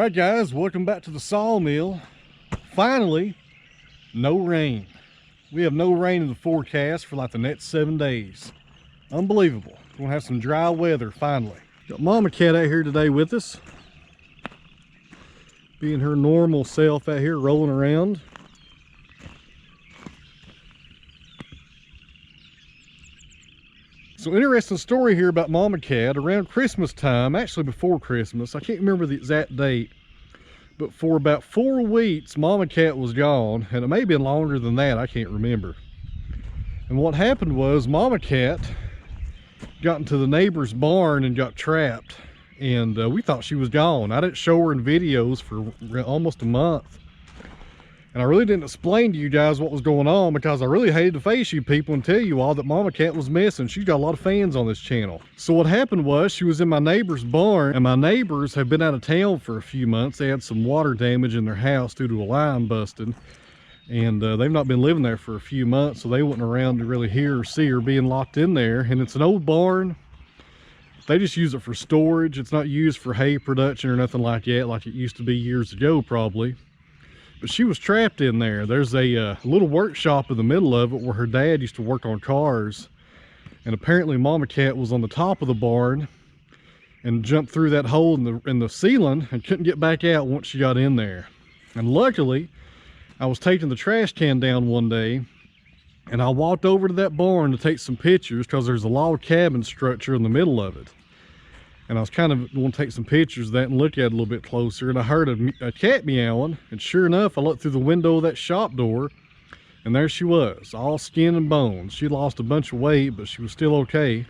Alright guys, welcome back to the sawmill. Finally, no rain. We have no rain in the forecast for like the next 7 days. Unbelievable. We're gonna have some dry weather finally. Got Mama Cat out here today with us. Being her normal self out here rolling around. So interesting story here about Mama Cat. Around Christmas time, actually before Christmas, I can't remember the exact date, but for about 4 weeks, Mama Cat was gone, and it may have been longer than that, I can't remember. And what happened was Mama Cat got into the neighbor's barn and got trapped, and we thought she was gone. I didn't show her in videos for almost a month. And I really didn't explain to you guys what was going on because I really hated to face you people and tell you all that Mama Cat was missing. She's got a lot of fans on this channel. So what happened was she was in my neighbor's barn, and my neighbors have been out of town for a few months. They had some water damage in their house due to a line busting. And they've not been living there for a few months, so they wasn't around to really hear or see her being locked in there. And it's an old barn. They just use it for storage. It's not used for hay production or nothing like that, like it used to be years ago probably. But she was trapped in there. There's a little workshop in the middle of it where her dad used to work on cars. And apparently Mama Cat was on the top of the barn and jumped through that hole in the ceiling and couldn't get back out once she got in there. And luckily, I was taking the trash can down one day, and I walked over to that barn to take some pictures because there's a log cabin structure in the middle of it. And I was kind of going to take some pictures of that and look at it a little bit closer. And I heard a cat meowing. And sure enough, I looked through the window of that shop door, and there she was, all skin and bones. She lost a bunch of weight, but she was still okay.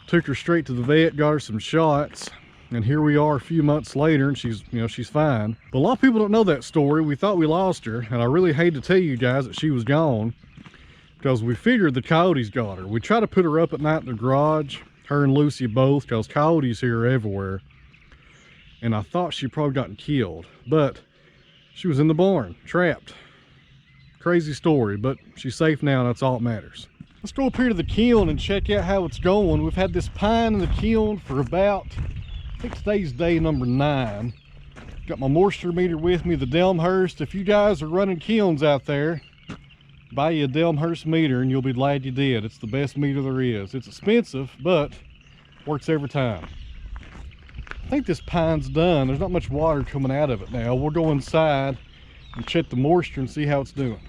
Took her straight to the vet, got her some shots. And here we are a few months later, and she's fine. But a lot of people don't know that story. We thought we lost her, and I really hate to tell you guys that she was gone because we figured the coyotes got her. We tried to put her up at night in the garage, her and Lucy both, because coyotes here are everywhere. And I thought she'd probably gotten killed, but she was in the barn, trapped. Crazy story, but she's safe now, and that's all that matters. Let's go up here to the kiln and check out how it's going. We've had this pine in the kiln for about, I think today's day number 9. Got my moisture meter with me, the Delmhurst. If you guys are running kilns out there, buy you a Delmhurst meter and you'll be glad you did. It's the best meter there is. It's expensive, but works every time. I think this pine's done. There's not much water coming out of it now. We'll go inside and check the moisture and see how it's doing.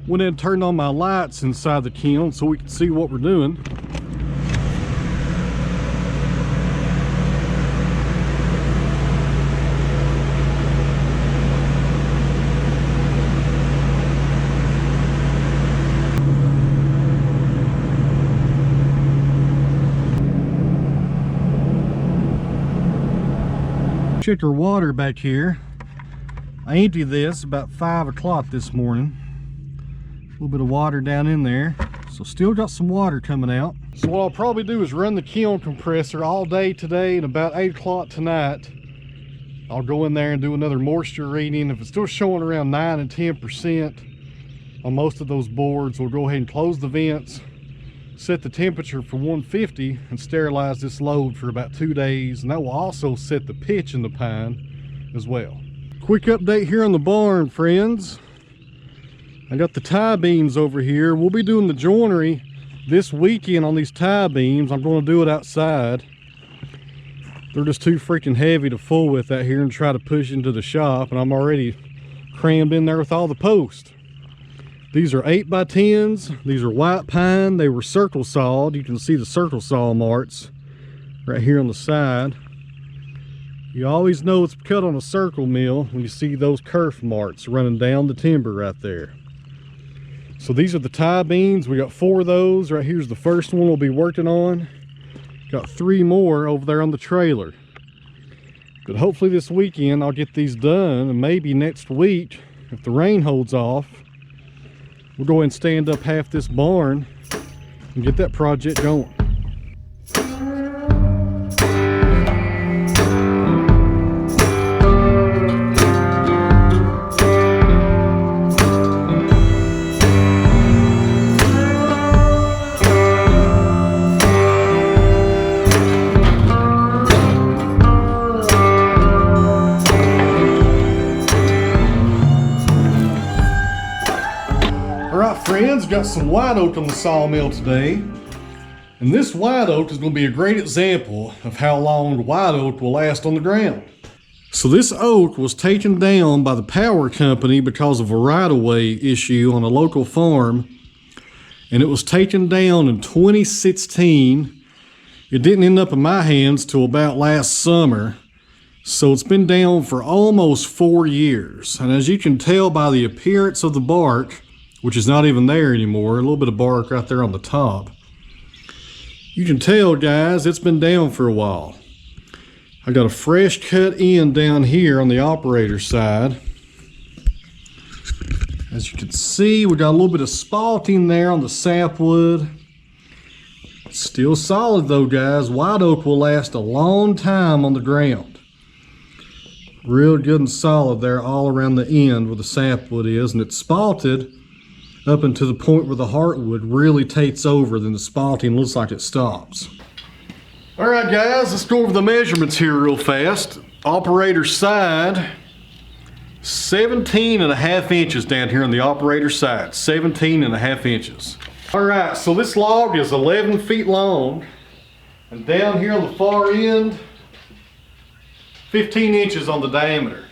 Went in and turned on my lights inside the kiln so we can see what we're doing. Check our water back here. I emptied this about 5 o'clock this morning. A little bit of water down in there, so still got some water coming out. So what I'll probably do is run the kiln compressor all day today, and about 8 o'clock tonight I'll go in there and do another moisture reading. If it's still showing around 9 and 10% on most of those boards, we'll go ahead and close the vents, set the temperature for 150, and sterilize this load for about 2 days, and that will also set the pitch in the pine as well. Quick update here on the barn, friends. I got the tie beams over here. We'll be doing the joinery this weekend on these tie beams. I'm going to do it outside. They're just too freaking heavy to fool with out here and try to push into the shop, and I'm already crammed in there with all the posts. These are 8x10s. These are white pine. They were circle sawed. You can see the circle saw marks right here on the side. You always know it's cut on a circle mill when you see those kerf marks running down the timber right there. So these are the tie beams. We got 4 of those. Right here's the first one we'll be working on. Got 3 more over there on the trailer. But hopefully this weekend I'll get these done, and maybe next week, if the rain holds off, we'll go ahead and stand up half this barn and get that project going. got some white oak on the sawmill today. And this white oak is going to be a great example of how long white oak will last on the ground. So this oak was taken down by the power company because of a right-of-way issue on a local farm. And it was taken down in 2016. It didn't end up in my hands till about last summer. So it's been down for almost 4 years. And as you can tell by the appearance of the bark, which is not even there anymore, a little bit of bark right there on the top, you can tell, guys, it's been down for a while. I got a fresh cut end down here on the operator side. As you can see, we got a little bit of spalting there on the sapwood. Still solid though, guys. White oak will last a long time on the ground. Real good and solid there all around the end where the sapwood is, and it's spalted up until the point where the heartwood really takes over, then the spalting looks like it stops. All right, guys, let's go over the measurements here real fast. Operator side, 17.5 inches down here on the operator side, 17.5 inches. All right, so this log is 11 feet long, and down here on the far end, 15 inches on the diameter.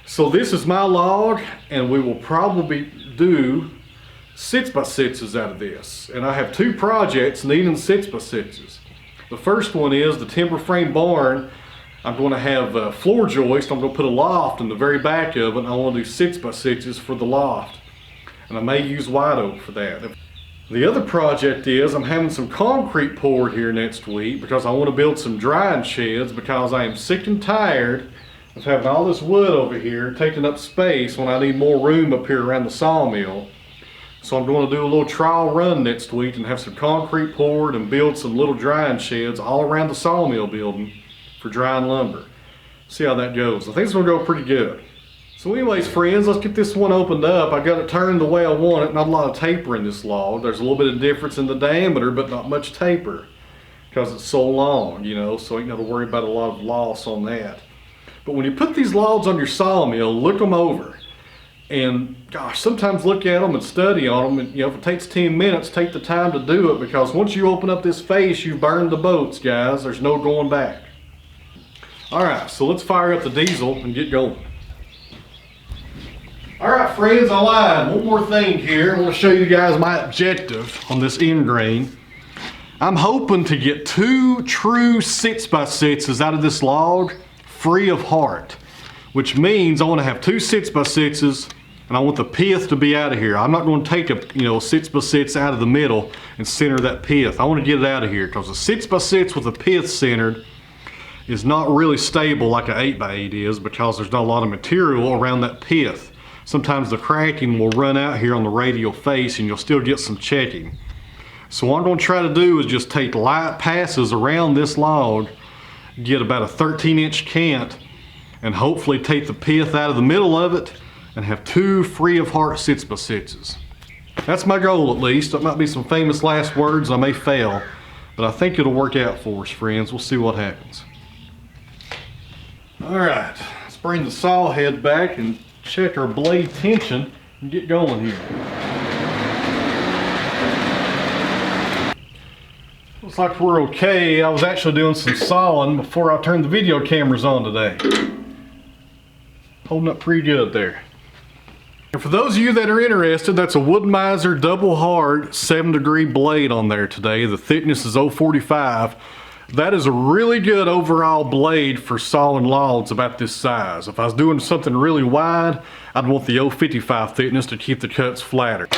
So this is my log, and we will probably do 6x6s out of this. And I have two projects needing 6x6s. The first one is the timber frame barn. I'm going to have floor joist. I'm going to put a loft in the very back of it, and I want to do 6x6s for the loft. And I may use white oak for that. The other project is I'm having some concrete poured here next week because I want to build some drying sheds, because I am sick and tired of having all this wood over here taking up space when I need more room up here around the sawmill. So I'm going to do a little trial run next week and have some concrete poured and build some little drying sheds all around the sawmill building for drying lumber. See how that goes. I think it's going to go pretty good. So anyways, friends, let's get this one opened up. I got it turned the way I want it. Not a lot of taper in this log. There's a little bit of difference in the diameter, but not much taper because it's so long, you know, so you ain't got to worry about a lot of loss on that. But when you put these logs on your sawmill, look them over. And gosh, sometimes look at them and study on them. And you know, if it takes 10 minutes, take the time to do it, because once you open up this face, you burn the boats, guys. There's no going back. All right, so let's fire up the diesel and get going. All right, friends, I lied. One more thing here. I want to show you guys my objective on this end grain. I'm hoping to get 2 true 6x6s out of this log free of heart, which means I want to have 2 6x6s, and I want the pith to be out of here. I'm not going to take a 6x6 out of the middle and center that pith. I want to get it out of here, because a 6x6 with a pith centered is not really stable like an 8x8 is, because there's not a lot of material around that pith. Sometimes the cracking will run out here on the radial face and you'll still get some checking. So what I'm going to try to do is just take light passes around this log, get about a 13-inch cant, and hopefully take the pith out of the middle of it and have 2 free of heart 6x6s. That's my goal, at least. That might be some famous last words. I may fail, but I think it'll work out for us, friends. We'll see what happens. All right, let's bring the saw head back and check our blade tension and get going here. Looks like we're okay. I was actually doing some sawing before I turned the video cameras on today. Holding up pretty good there. And for those of you that are interested, that's a Wood-Mizer double hard 7-degree blade on there today. The thickness is 0.45. That is a really good overall blade for sawing logs about this size. If I was doing something really wide, I'd want the 0.55 thickness to keep the cuts flatter.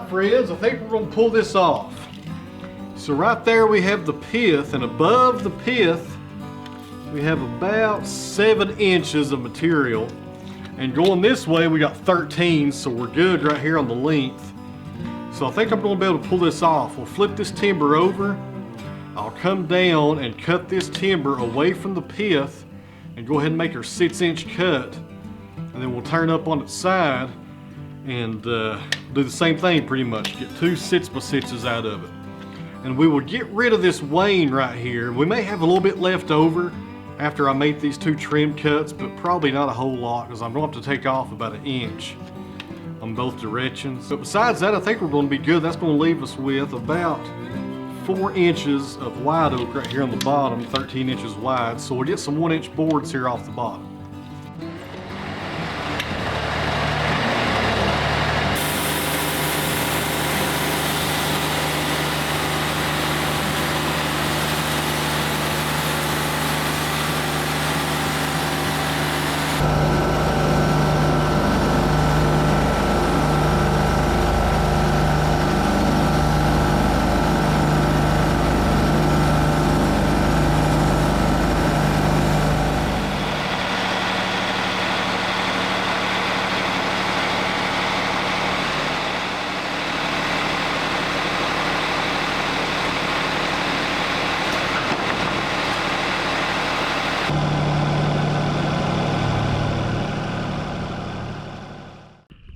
friends, I think we're gonna pull this off. So right there we have the pith, and above the pith we have about 7 inches of material. And going this way we got 13, so we're good right here on the length. So I think I'm gonna be able to pull this off. We'll flip this timber over. I'll come down and cut this timber away from the pith and go ahead and make our 6-inch cut. And then we'll turn up on its side and do the same thing pretty much. Get 2 6x6s out of it. And we will get rid of this wane right here. We may have a little bit left over after I make these 2 trim cuts, but probably not a whole lot because I'm going to have to take off about 1 inch on both directions. But besides that, I think we're going to be good. That's going to leave us with about 4 inches of wide oak right here on the bottom, 13 inches wide. So we'll get some 1-inch boards here off the bottom.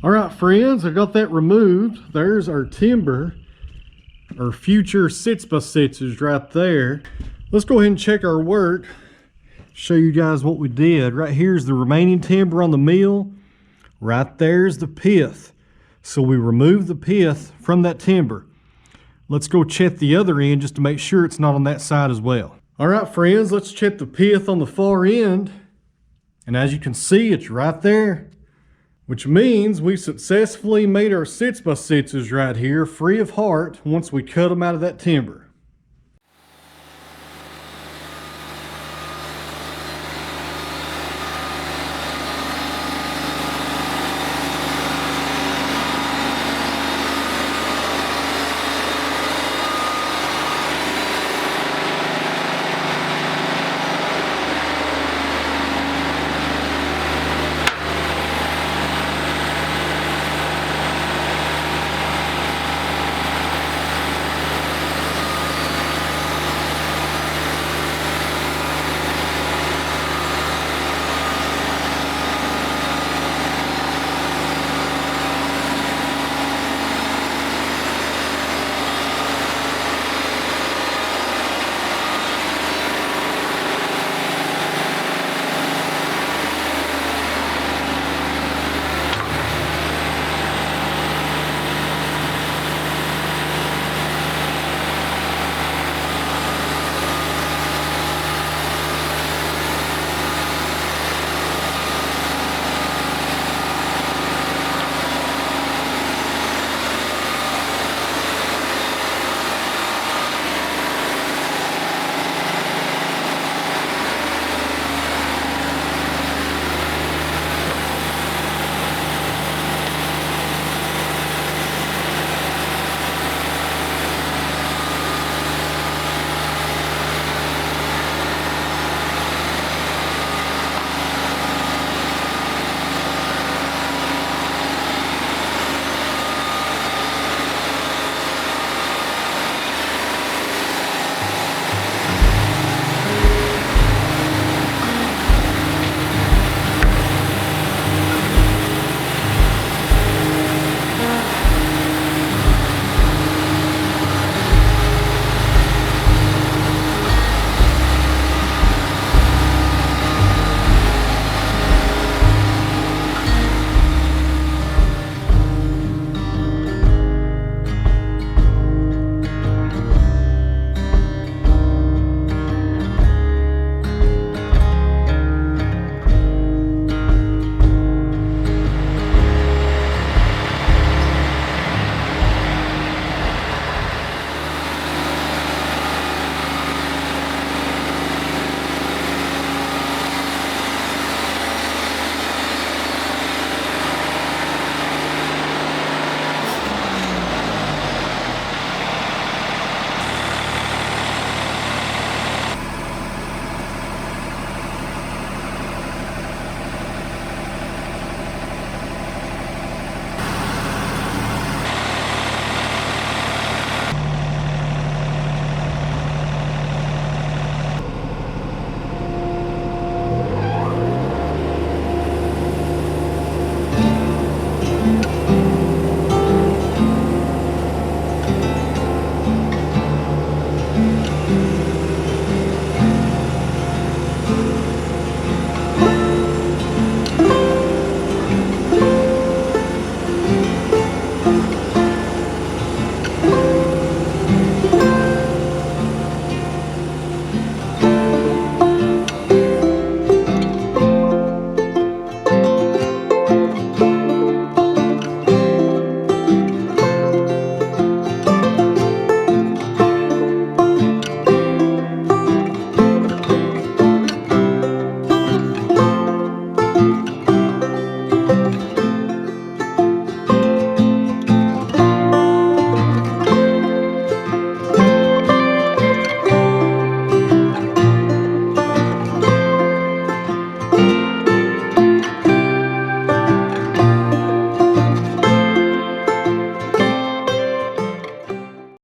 Alright friends, I got that removed. There's our timber, our future 6x6s right there. Let's go ahead and check our work, show you guys what we did. Right here's the remaining timber on the mill. Right there's the pith. So we removed the pith from that timber. Let's go check the other end just to make sure it's not on that side as well. Alright friends, let's check the pith on the far end. And as you can see, it's right there. Which means we successfully made our 6x6s right here free of heart once we cut them out of that timber.